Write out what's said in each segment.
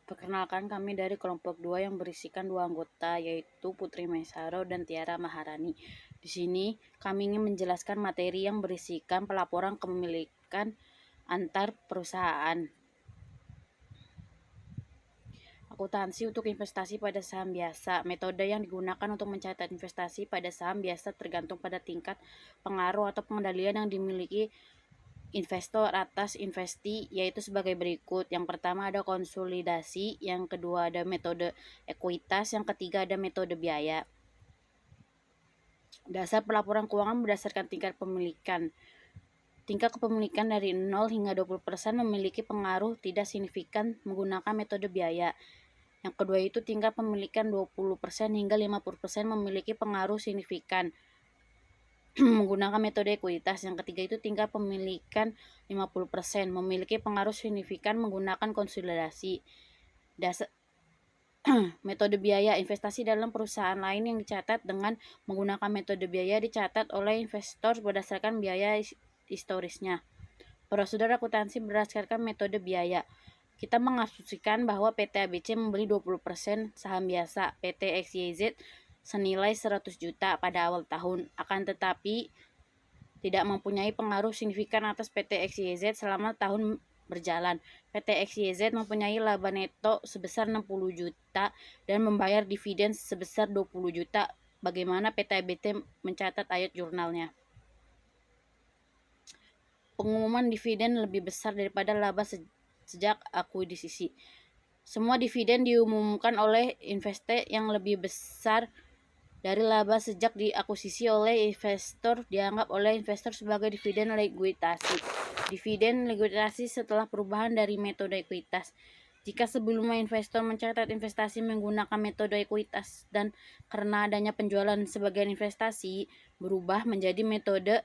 Perkenalkan, kami dari kelompok 2 yang berisikan 2 anggota, yaitu Putri Maisaro dan Tiara Maharani. Di sini kami ingin menjelaskan materi yang berisikan pelaporan kepemilikan antar perusahaan. Akuntansi untuk investasi pada saham biasa. Metode yang digunakan untuk mencatat investasi pada saham biasa tergantung pada tingkat pengaruh atau pengendalian yang dimiliki investor atas investi, yaitu sebagai berikut. Yang pertama ada konsolidasi, yang kedua ada metode ekuitas, yang ketiga ada metode biaya. Dasar pelaporan keuangan berdasarkan tingkat pemilikan. Tingkat kepemilikan dari 0 hingga 20% memiliki pengaruh tidak signifikan menggunakan metode biaya. Yang kedua itu tingkat pemilikan 20% hingga 50% memiliki pengaruh signifikan menggunakan metode ekuitas. Yang ketiga itu tingkat pemilikan 50% memiliki pengaruh signifikan menggunakan konsolidasi. Dasar metode biaya, investasi dalam perusahaan lain yang dicatat dengan menggunakan metode biaya dicatat oleh investor berdasarkan biaya historisnya. Prosedur akuntansi berdasarkan metode biaya. Kita mengasumsikan bahwa PT ABC membeli 20% saham biasa PT XYZ senilai 100 juta pada awal tahun, akan tetapi tidak mempunyai pengaruh signifikan atas PT XYZ selama tahun berjalan. PT XYZ mempunyai laba neto sebesar 60 juta dan membayar dividen sebesar 20 juta. Bagaimana PT ABC mencatat ayat jurnalnya? Pengumuman dividen lebih besar daripada laba sejak akuisisi. Semua dividen diumumkan oleh investe yang lebih besar dari laba sejak diakuisisi oleh investor dianggap oleh investor sebagai dividen likuidasi. Dividen likuidasi setelah perubahan dari metode ekuitas. Jika sebelumnya investor mencatat investasi menggunakan metode ekuitas dan karena adanya penjualan sebagian investasi berubah menjadi metode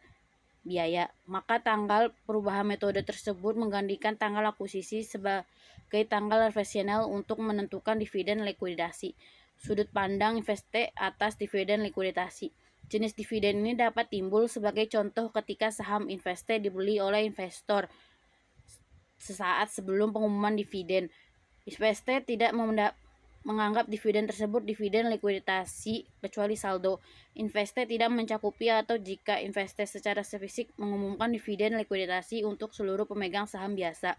biaya, maka tanggal perubahan metode tersebut menggantikan tanggal akuisisi sebagai tanggal referensial untuk menentukan dividen likuidasi. Sudut pandang investe atas dividen likuidasi. Jenis dividen ini dapat timbul sebagai contoh ketika saham investe dibeli oleh investor sesaat sebelum pengumuman dividen. Investe tidak menganggap dividen tersebut dividen likuidasi kecuali saldo. Investe tidak mencakupi atau jika investe secara fisik mengumumkan dividen likuidasi untuk seluruh pemegang saham biasa.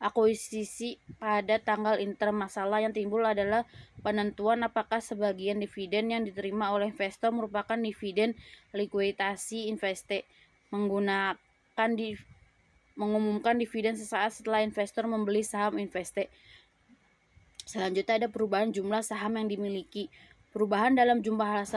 Akuisisi pada tanggal inter. Masalah yang timbul adalah penentuan apakah sebagian dividen yang diterima oleh investor merupakan dividen likuidasi. Investe mengumumkan dividen sesaat setelah investor membeli saham investe. Selanjutnya ada perubahan jumlah saham yang dimiliki. Perubahan dalam jumlah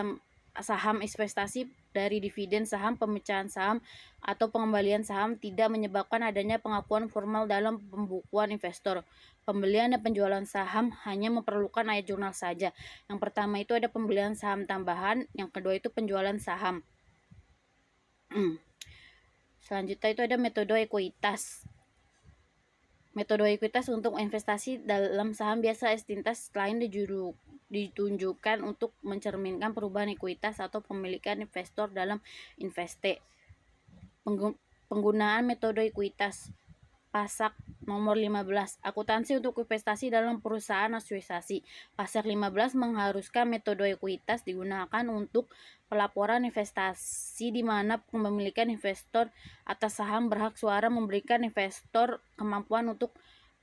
saham investasi dari dividen saham, pemecahan saham, atau pengembalian saham tidak menyebabkan adanya pengakuan formal dalam pembukuan investor. Pembelian dan penjualan saham hanya memerlukan ayat jurnal saja. Yang pertama itu ada pembelian saham tambahan, yang kedua itu penjualan saham. Selanjutnya itu ada metode ekuitas. Metode ekuitas untuk investasi dalam saham biasa estintas lain ditunjukkan untuk mencerminkan perubahan ekuitas atau pemilikan investor dalam investe. Penggunaan metode ekuitas. Pasak nomor 15. Akuntansi untuk investasi dalam perusahaan asuransi. Pasak 15 mengharuskan metode ekuitas digunakan untuk pelaporan investasi di mana kepemilikan investor atas saham berhak suara memberikan investor kemampuan untuk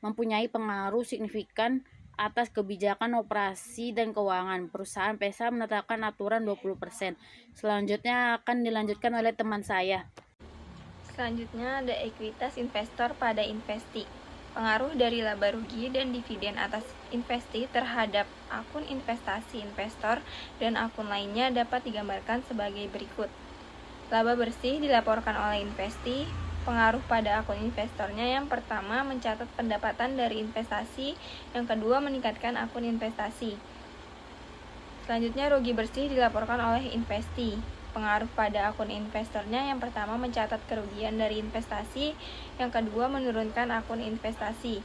mempunyai pengaruh signifikan atas kebijakan operasi dan keuangan. Perusahaan PESA menetapkan aturan 20%. Selanjutnya akan dilanjutkan oleh teman saya. Selanjutnya ada ekuitas investor pada investi. Pengaruh dari laba rugi dan dividen atas investi terhadap akun investasi investor dan akun lainnya dapat digambarkan sebagai berikut. Laba bersih dilaporkan oleh investi. Pengaruh pada akun investornya yang pertama mencatat pendapatan dari investasi, yang kedua meningkatkan akun investasi. Selanjutnya rugi bersih dilaporkan oleh investi. Pengaruh pada akun investornya yang pertama mencatat kerugian dari investasi, yang kedua menurunkan akun investasi.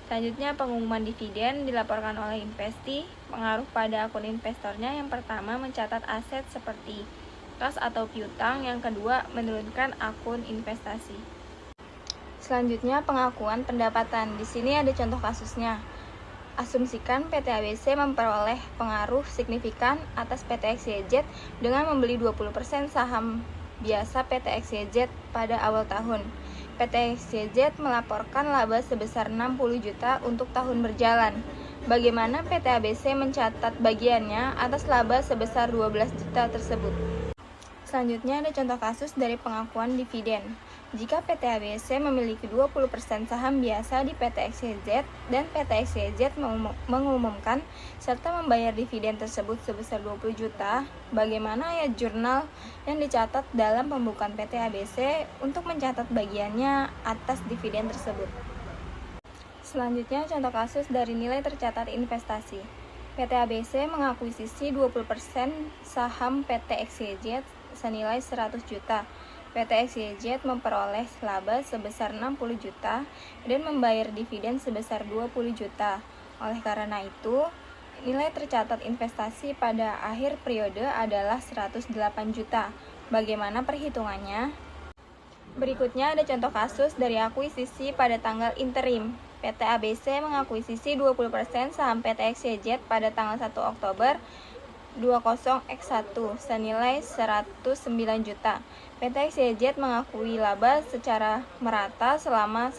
Selanjutnya pengumuman dividen dilaporkan oleh investi. Pengaruh pada akun investornya yang pertama mencatat aset seperti kas atau piutang, yang kedua menurunkan akun investasi. Selanjutnya, pengakuan pendapatan. Di sini ada contoh kasusnya. Asumsikan PT ABC memperoleh pengaruh signifikan atas PT XYZ dengan membeli 20% saham biasa PT XYZ pada awal tahun. PT XYZ melaporkan laba sebesar 60 juta untuk tahun berjalan. Bagaimana PT ABC mencatat bagiannya atas laba sebesar 12 juta tersebut? Selanjutnya ada contoh kasus dari pengakuan dividen. Jika PT ABC memiliki 20% saham biasa di PT XYZ dan PT XYZ mengumumkan serta membayar dividen tersebut sebesar 20 juta, bagaimana ayat jurnal yang dicatat dalam pembukaan PT ABC untuk mencatat bagiannya atas dividen tersebut? Selanjutnya contoh kasus dari nilai tercatat investasi. PT ABC mengakuisisi 20% saham PT XYZ senilai 100 juta. PT XYZ memperoleh laba sebesar 60 juta dan membayar dividen sebesar 20 juta. Oleh karena itu, nilai tercatat investasi pada akhir periode adalah 108 juta. Bagaimana perhitungannya? Berikutnya ada contoh kasus dari akuisisi pada tanggal interim. PT ABC mengakuisisi 20% saham PT XYZ pada tanggal 1 Oktober 20X1 senilai 109 juta. PT XYZ mengakui laba secara merata selama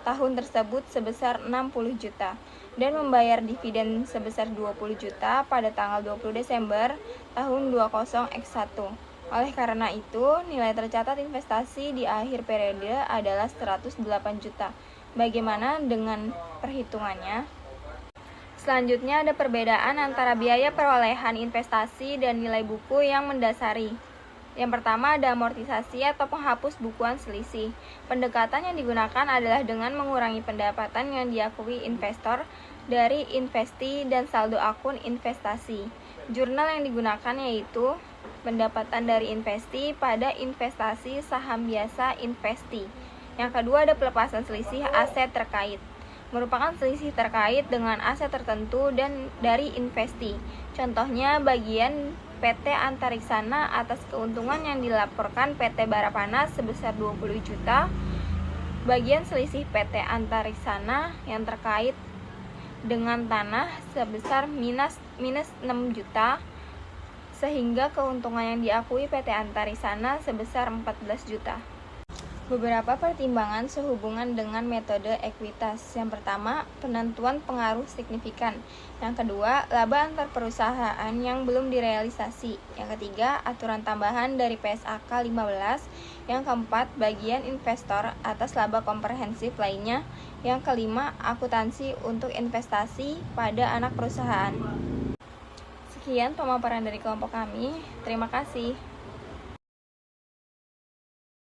tahun tersebut sebesar 60 juta dan membayar dividen sebesar 20 juta pada tanggal 20 Desember tahun 20X1. Oleh karena itu, nilai tercatat investasi di akhir periode adalah 108 juta. Bagaimana dengan perhitungannya? Selanjutnya ada perbedaan antara biaya perolehan investasi dan nilai buku yang mendasari. Yang pertama ada amortisasi atau penghapus bukuan selisih. Pendekatan yang digunakan adalah dengan mengurangi pendapatan yang diakui investor dari investi dan saldo akun investasi. Jurnal yang digunakan yaitu pendapatan dari investi pada investasi saham biasa investi. Yang kedua ada pelepasan selisih aset terkait. Merupakan selisih terkait dengan aset tertentu dan dari investi. Contohnya bagian PT Antariksana atas keuntungan yang dilaporkan PT Barapanas sebesar 20 juta. Bagian selisih PT Antariksana yang terkait dengan tanah sebesar minus 6 juta. Sehingga keuntungan yang diakui PT Antariksana sebesar 14 juta. Beberapa pertimbangan sehubungan dengan metode ekuitas. Yang pertama, penentuan pengaruh signifikan. Yang kedua, laba antar perusahaan yang belum direalisasi. Yang ketiga, aturan tambahan dari PSAK 15. Yang keempat, bagian investor atas laba komprehensif lainnya. Yang kelima, akuntansi untuk investasi pada anak perusahaan. Sekian pemaparan dari kelompok kami. Terima kasih.